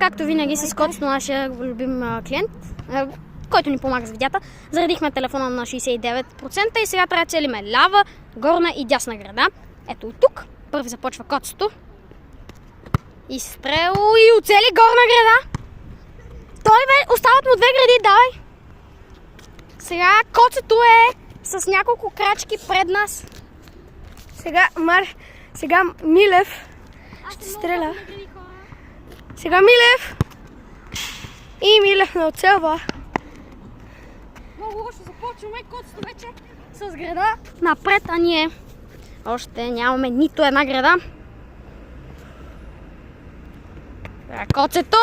както винаги с Коцето, нашия любим клиент, който ни помага с видеята. Заредихме телефона на 69% и сега трябва да целиме лява, горна и дясна града. Ето и тук. Първи започва Коцето. Изстрел и оцели горна града. Той бе, остават му 2 гради, давай. Сега Коцето е с няколко крачки пред нас. Сега Милев ще стреля. Сега Милев. И Милев не оцелва. Много лошо започваме. Коцето вече с града напред, а ние още нямаме нито една града. Коцето!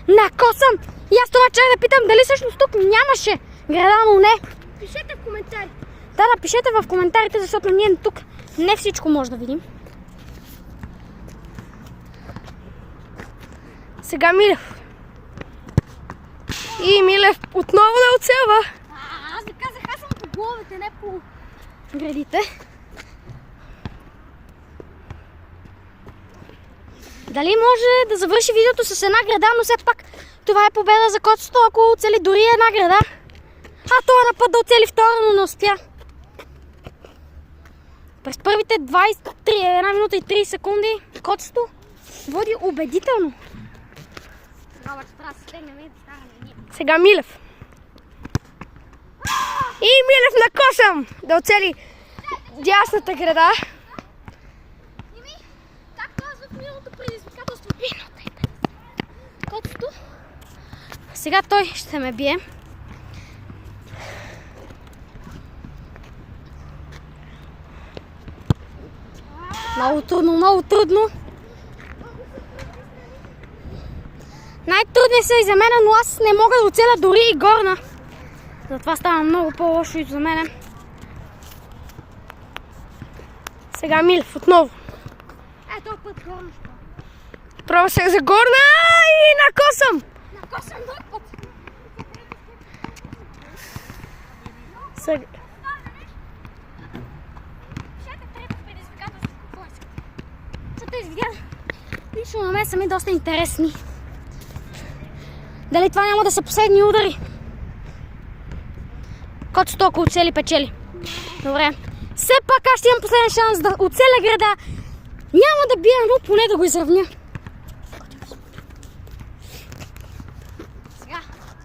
Накосам! И аз това чак да питам дали всъщност тук нямаше града, но не. Пишете в коментари. Да, пишете в коментарите, защото ние тук не всичко може да видим. Сега Милев. И Милев отново не оцелва. Аз ви казах, аз съм по головете, не по градите. Дали може да завърши видеото с една града, но все пак това е победа за Коцето, ако оцели дори една града. А това е на път да оцели втора, но не успя. През първите 1 минута и 30 секунди Коцето води убедително. Сега Милев. И Милев накосам да оцели дясната града. Както аз в миналото предизвикателство. Коцето. Сега той ще ме бие. Много трудно, много трудно. Най-трудни са и за мен, но аз не мога да оцеля дори и горна. Затова става много по-лошо и за мен. Сега Милев отново. Ето път горна. Пробва се за горна и накосам. Накосам друг път. Сега. Лично на мен са ми доста интересни. Дали това няма да са последни удари? Коцето ако оцели, печели. Добре. Все пак аз ще имам последен шанс да оцеля града. Няма да бия, но поне да го изравня.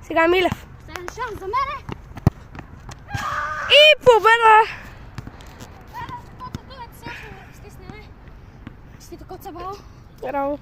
Сега Милев. Последен шанс за мене. И победа! Коцето е сега ще стиснеме. Честито Коце, браво. Браво.